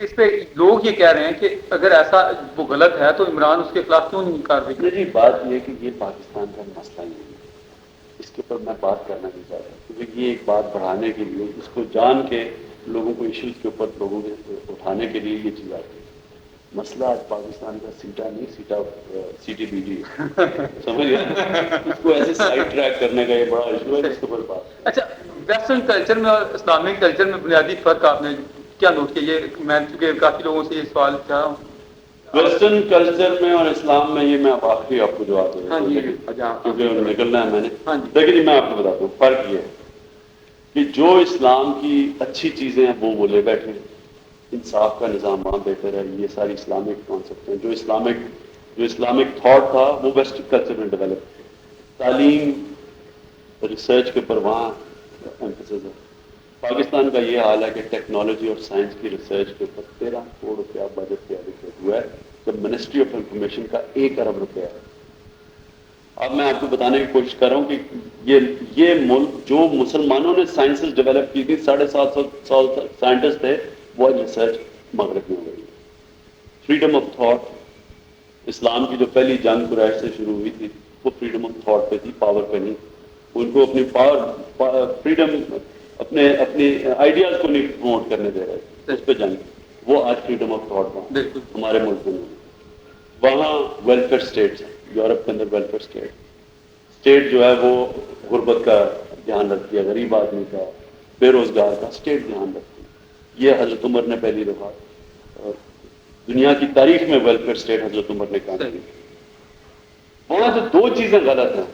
اس پہ لوگ یہ کہہ رہے ہیں کہ اگر ایسا وہ غلط ہے تو عمران اس کے خلاف کیوں نہیں کارروائی نہیں جی، بات یہ ہے کہ یہ پاکستان کا مسئلہ ہی نہیں ہے، اس کے اوپر میں بات کرنا نہیں چاہتا، کیونکہ یہ ایک بات بڑھانے کے لیے اس کو جان کے لوگوں کو ایشوز کے اوپر لوگوں کے اٹھانے کے لیے یہ چیز آتی ہے۔ مسئلہ آج پاکستان کا سیٹا نہیں، سیٹا سی ٹی بی ڈی ہے، سمجھ گئے؟ اس کو ایسے سائڈ ٹریک کرنے کا یہ بڑا ایشو ہے جس کے اوپر بات۔ اچھا، ویسٹرن کلچر میں اور اسلامک کلچر میں بنیادی فرق آپ نے کیا نوٹ کیا؟ یہ میں چونکہ کافی لوگوں سے یہ سوال کیا ہوں، ویسٹرن کلچر میں اور اسلام میں، یہ میں اب آخری آپ کو جواب دے ہاں دوں جی، کیونکہ نکلنا ہے میں نے، ہاں جی، لیکن جی میں آپ کو بتاتا ہوں فرق یہ ہے کہ جو اسلام کی اچھی چیزیں ہیں وہ بولے بیٹھے، انصاف کا نظام وہاں بہتر ہے، یہ ساری اسلامک کانسیپٹ ہیں، جو اسلامک تھاٹ تھا وہ ویسٹرن کلچر میں ڈیولپ کیا، تعلیم ریسرچ کے اوپر وہاں ایمفسس ہے۔ پاکستان کا یہ حال ہے کہ ٹیکنالوجی اور سائنس کی ریسرچ کے اوپر 13 کروڑ روپیہ بجٹ پہ ایلوکیٹ ہوا ہے، جب منسٹری آف انفارمیشن کا 1 ارب روپیہ ہے۔ اب میں آپ کو بتانے کی کوشش کر رہا ہوں کہ یہ ملک جو مسلمانوں نے سائنسز ڈیولپ کی تھی، 750 سال تک سائنٹسٹ تھے، وہ ریسرچ مغرب میں ہو گئی۔ فریڈم آف تھاٹ، اسلام کی جو پہلی جنگ قریش سے شروع ہوئی تھی وہ فریڈم آف تھاٹ پہ تھی، پاور پہ نہیں۔ ان کو اپنی پاور، فریڈم، اپنے آئیڈیاز کو نہیں پروموٹ کرنے دے رہے تھے، اس پہ جنگ۔ وہ آج فریڈم آف تھاٹ میں ہمارے ملک میں وہاں ویلفیئر اسٹیٹس ہیں، یورپ کے اندر ویلفیئر اسٹیٹ جو ہے وہ غربت کا دھیان رکھتی ہے، غریب آدمی کا، بے روزگار کا اسٹیٹ دھیان رکھتی ہے۔ یہ حضرت عمر نے پہلی دفعہ دنیا کی تاریخ میں ویلفیئر اسٹیٹ حضرت عمر نے کام کی۔ وہاں جو 2 چیزیں غلط ہیں،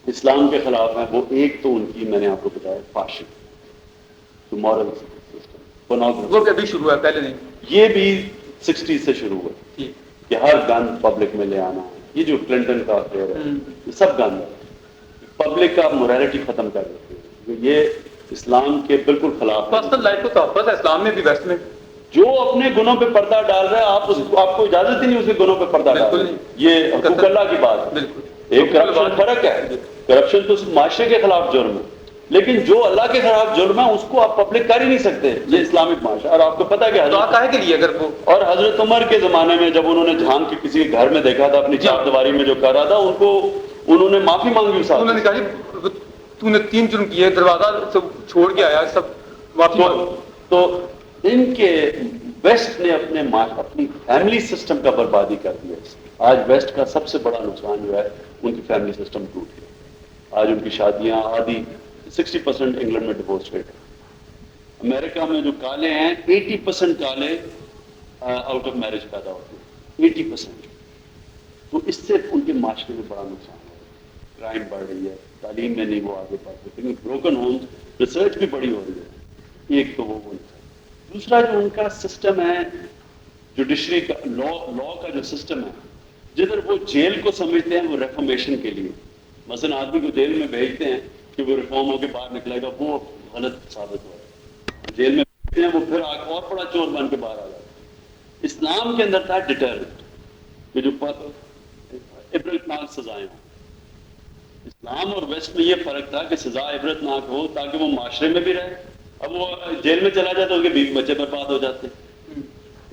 اسلام کے خلاف ہیں، وہ ایک تو ان کی میں نے آپ کو بتایا فحش، تو مورل سسٹم، وہ کبھی شروع ہوا، پہلے نہیں، یہ بھی 60 سے شروع ہوا کہ ہر گن پبلک میں لے آنا، یہ جو کلنٹن کا افیئر ہے یہ سب گن ہے، پبلک کا موریلٹی ختم کر دیتے ہیں، یہ اسلام کے بالکل خلاف ہے۔ پرسنل لائف کو تحفظ ہے اسلام میں بھی، ویسٹ میں جو اپنے گناہوں پہ پردہ ڈال رہا ہے، آپ کو اجازت ہی نہیں اس کے گناہوں پہ پردہ ڈالنے کی، یہ حقوق اللہ کی بات ہے۔ ایک کرپشن فرق ہے، کرپشن تو معاشرے کے خلاف جرم ہے، لیکن جو اللہ کے خلاف جرم ہے اس کو آپ پبلک کر ہی نہیں سکتے، یہ اسلامک معاشرہ۔ اور آپ کو پتہ ہے کہ کے لیے اگر وہ، اور حضرت عمر کے زمانے میں جب انہوں نے جھانک کے کسی کے گھر میں دیکھا تھا اپنی چار دیواری میں جو کر رہا تھا، انہوں نے معافی مانگی، انہوں نے کہا تو نے 3 جرم کیے، دروازہ سب چھوڑ کے آیا، سب معافی مانگی۔ تو ان کے ویسٹ نے اپنی فیملی سسٹم کا بربادی کر دیا۔ آج ویسٹ کا سب سے بڑا نقصان جو ہے ان کی فیملی سسٹم ٹوٹ گیا۔ آج ان کی شادیاں آدھی 60% انگلینڈ میں ڈیورس ریٹ ہے۔ امریکہ میں جو کالے ہیں 80% کالے آؤٹ آف میرج پیدا ہوتے ہیں، 80%۔ تو اس سے ان کے معاشرے میں بڑا نقصان ہے، کرائم بڑھ رہی ہے، تعلیم میں نہیں وہ آگے پڑھتے، لیکن بروکن ہومز، ریسرچ بھی بڑی ہو رہی ہے۔ ایک تو وہ دوسرا جو ان کا سسٹم ہے جوڈیشری کا، لا کا جو سسٹم ہے، جدھر وہ جیل کو سمجھتے ہیں وہ ریفارمیشن کے لیے، مثلا آدمی کو جیل میں بھیجتے ہیں کہ وہ ریفارم ہو کے باہر نکلے گا، وہ غلط ثابت ہوا ہے۔ جیل میں بھیجتے ہیں وہ پھر اور بڑا چور بن کے باہر آ جاتا ہے۔ اسلام کے اندر تھا ڈیٹرنٹ، کہ جو عبرتناک سزائیں ہوں۔ اسلام اور ویسٹ میں یہ فرق تھا کہ سزا عبرتناک ہو تاکہ وہ معاشرے میں بھی رہے۔ اب وہ جیل میں چلا جائے تو اس کے بیوی بچے برباد ہو جاتے،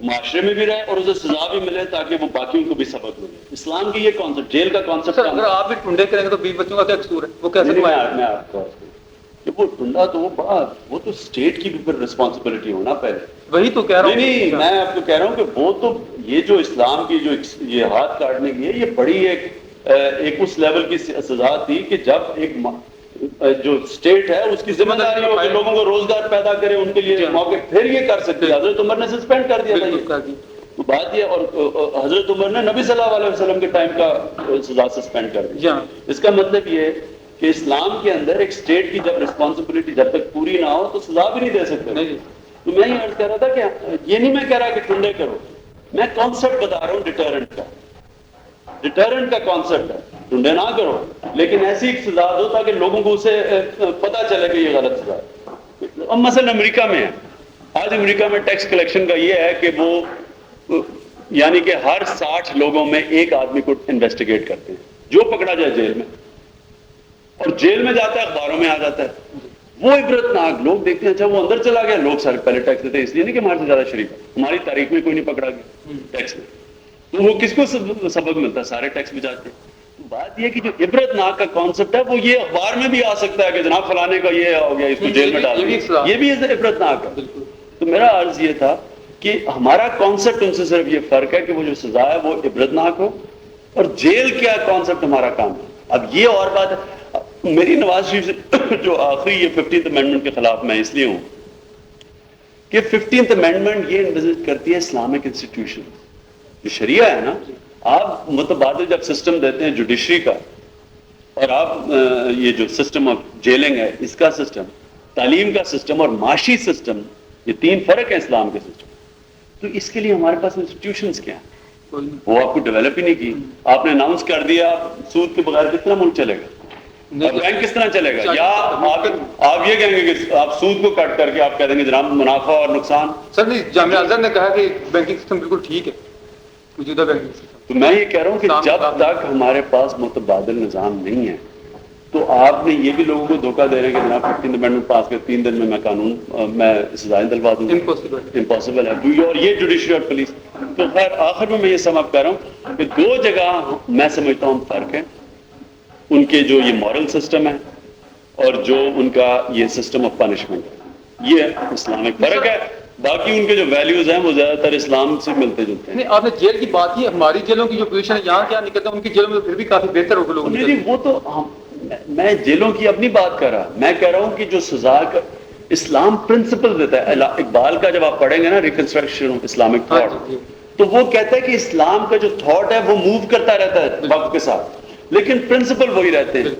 معاشرے میں بھی رہے اور اسے سزا بھی ملے تاکہ وہ باقیوں کو بھی سبق ملے۔ اسلام کی یہ کانسیپٹ، جیل کا کانسیپٹ، اگر آپ بھی ٹنڈے کریں گے تو بیوی بچوں کا کیا قصور ہے؟ وہ کیسے میں آپ کو کہ وہ ٹنڈا تو وہ تو اسٹیٹ کی بھی پھر رسپانسبلٹی ہونا پہلے، وہی تو کہہ رہا ہوں۔ نہیں میں آپ کو کہہ رہا ہوں کہ وہ تو یہ جو اسلام کی جو یہ ہاتھ کاٹنے کی ہے، یہ بڑی ایک اس لیول کی سزا تھی کہ جب ایک جو اسٹیٹ ہے اس کی ذمہ داری ہو کہ لوگوں کو روزگار پیدا کرے، ان کے لیے موقع، پھر یہ کر سکتے۔ حضرت عمر نے سسپینڈ کر دیا تھا یہ بات، یہ اور حضرت عمر نے نبی صلی اللہ علیہ وسلم کے ٹائم کا سزا سسپینڈ کر دی۔ اس کا مطلب یہ ہے کہ اسلام کے اندر ایک اسٹیٹ کی جب رسپانسبلٹی جب تک پوری نہ ہو تو سزا بھی نہیں دے سکتے۔ تو میں یہ عرض کر رہا تھا کہ یہ نہیں میں کہہ رہا کہ ٹنڈے کرو، میں کانسیپٹ بتا رہا ہوں ڈیٹرنٹ کا، ڈیٹرنٹ کا کانسیپٹ ہے، ٹنڈے نہ کرو لیکن ایسی ایک سزا دو تاکہ لوگوں کو اسے پتہ چلے کہ یہ غلط سزا ہے۔ اب مثلا امریکہ میں ہے، آج امریکہ میں ٹیکس کلیکشن کا یہ ہے کہ وہ یعنی کہ ہر 60 لوگوں میں ایک آدمی کو انویسٹیگیٹ کرتے ہیں، جو پکڑا جائے جیل میں، اور جیل میں جاتا ہے اخباروں میں آ جاتا ہے۔ وہ عبرتناک لوگ دیکھتے ہیں اچھا وہ اندر چلا گیا, لوگ سارے پہلے ٹیکس دیتے ہیں, اس لیے نہیں کہ ہمارے سے زیادہ شریف ہے, ہماری تاریخ میں کوئی نہیں پکڑا گیا ٹیکس میں, تو وہ کس کو سبق ملتا ہے, سارے ٹیکس بچاتے ہیں. بات یہ کہ جو عبرتناک کا کانسیپٹ ہے وہ یہ اخبار میں بھی آ سکتا ہے کہ جناب فلانے کا یہ ہو گیا, اس کو جیل میں ڈال دیا, یہ بھی عبرتناک ہے. تو میرا عرض یہ تھا کہ ہمارا کانسیپٹ ان سے صرف یہ فرق ہے کہ وہ جو سزا ہے وہ عبرتناک ہو, اور جیل کیا کانسیپٹ ہمارا کام ہے. اب یہ اور بات ہے, میری نواز شریف سے جو آخری یہ 15th امینڈمنٹ کے خلاف میں اس لیے ہوں کہ 15th امینڈمنٹ یہ انویزٹ کرتی ہے اسلامک انسٹیٹیوشن. جو شریعہ ہے نا, آپ متبادل جب سسٹم دیتے ہیں جوڈیشری کا, اور آپ یہ جو سسٹم آف جیلنگ ہے اس کا سسٹم, تعلیم کا سسٹم اور معاشی سسٹم, یہ 3 فرق ہیں اسلام کے سسٹم. تو اس کے لیے ہمارے پاس انسٹیٹیوشنز کیا ہیں, وہ آپ کو ڈیولپ ہی نہیں کی. آپ نے اناؤنس کر دیا سود کے بغیر کتنا ملک چلے گا, بینک کس طرح چلے گا, یا آپ یہ کہیں گے کہ آپ سود کو کٹ کر کے آپ کہہ دیں گے جناب منافع اور نقصان. سر نہیں, جامعہ ازہر نے کہا کہ بینکنگ سسٹم بالکل ٹھیک ہے, موجودہ بینکنگ سسٹم. تو میں یہ کہہ رہا ہوں کہ جب تک ہمارے پاس متبادل نظام نہیں ہے, تو آپ نے یہ بھی لوگوں کو دھوکہ دے رہے ہیں کہ جناب 15th امینڈمنٹ پاس کر 3 دن میں قانون میں سزائیں دلوا دوں, امپاسبل ہے. اور یہ جوڈیشری اور پولیس. تو خیر آخر میں یہ سم اپ کر رہا ہوں کہ 2 جگہ میں سمجھتا ہوں فرق ہے, ان کے جو یہ مورل سسٹم ہے اور جو ان کا یہ سسٹم آف پنشمنٹ ہے, یہ اسلامک فرق ہے. باقی ان کے جو ویلیوز ہیں وہ زیادہ تر اسلام سے ملتے جلتے ہیں. نہیں, آپ نے جیل کی بات کی, ہماری جیلوں کی جو پوزیشن ہے یہاں کیا نکلتا ہے, ان کی جیلوں میں پھر بھی کافی بہتر ہوگا لوگ. نہیں, وہ تو میں جیلوں کی اپنی بات کر رہا, میں کہہ رہا ہوں کہ جو سزا کا اسلام پرنسپل دیتا ہے. اقبال کا جب آپ پڑھیں گے نا ریکنسٹرکشن آف اسلامک تھاٹ, تو وہ کہتا ہے کہ اسلام کا جو تھاٹ ہے وہ موو کرتا رہتا ہے وقت کے ساتھ, لیکن پرنسپل وہی رہتے ہیں.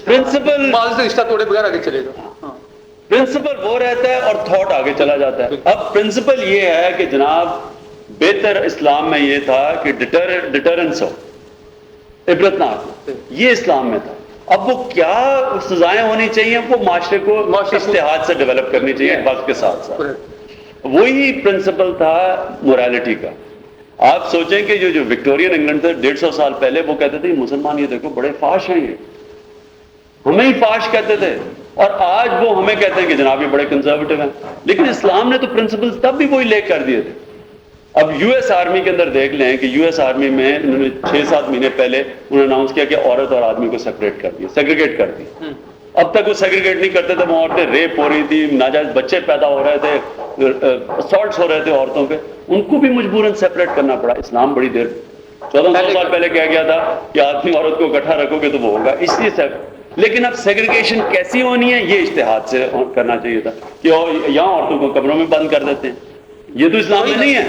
پرنسپل سے رشتہ توڑے بغیر آگے چلے گا, پرنسپل وہ رہتا ہے اور تھاٹ آگے چلا جاتا ہے. اب پرنسپل یہ ہے کہ جناب بہتر اسلام میں یہ تھا کہ ڈیٹرنس ہو, عبرتناک, یہ اسلام میں تھا. اب وہ کیا سزائیں ہونی چاہیے, وہ معاشرے کو اتحاد سے ڈیولپ کرنی چاہیے وقت کے ساتھ ساتھ. وہی پرنسپل تھا موریلٹی کا. آپ سوچیں کہ جو وکٹورین انگلینڈ تھے 150 سال پہلے, وہ کہتے تھے مسلمان یہ دیکھو بڑے فاش ہیں, یہ ہمیں ہی فاش کہتے تھے, اور آج وہ ہمیں کہتے ہیں کہ جناب یہ بڑے کنزرویٹو ہیں. لیکن اسلام نے تو پرنسپلز تب بھی وہی لے کر دیے تھے. اب یو ایس آرمی کے اندر دیکھ لیں کہ یو ایس آرمی میں انہوں نے 6-7 مہینے پہلے انہوں نے اناؤنس کیا کہ عورت اور آدمی کو سیگریگیٹ کر دی. اب تک وہ سیگریگیٹ نہیں کرتے تھے, وہ عورتیں ریپ ہو رہی تھی, ناجائز بچے پیدا ہو رہے تھے, اسالٹس ہو رہے تھے عورتوں پہ, ان کو بھی مجبوراً سیپریٹ کرنا پڑا. اسلام بڑی دیر 1400 سال پہلے کہہ گیا تھا کہ آدمی عورت کو اکٹھا رکھو گے تو وہ ہوگا, اس لیے لیکن اب سیگریگیشن کیسی ہونی ہے, یہ اجتہاد سے کرنا چاہیے تھا کہ یہاں عورتوں کو کمروں میں بند کر دیتے ہیں. یہ تو اسلام میں نہیں ہے.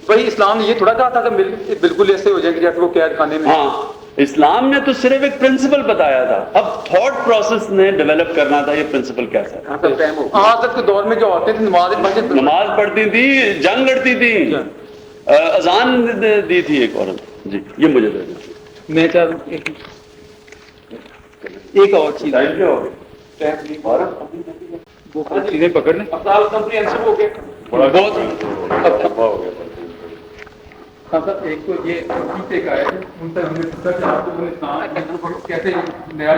وہی اسلام نے یہ تھوڑا کہا تھا کہ بالکل ایسے ہو جائے گا جیسے وہ قید خانے میں. ہاں, اسلام نے تو صرف ایک پرنسپل بتایا تھا, اب تھاٹ پروسیس نے ڈیولپ کرنا تھا یہ پرنسپل کیسا ہے. آج تک کے دور میں جو عورتیں تھیں نماز پڑھتی تھی, جنگ لڑتی تھی, اذان دی تھی ایک عورت. جی یہ مجھے دے دیں. میں چاہتا ایک اور چیز چیزیں پکڑ لیں بہت. ہاں سر, ایک تو یہ کا ہے ان سے ہم نے پوچھا کہ آپ کو کیسے نیا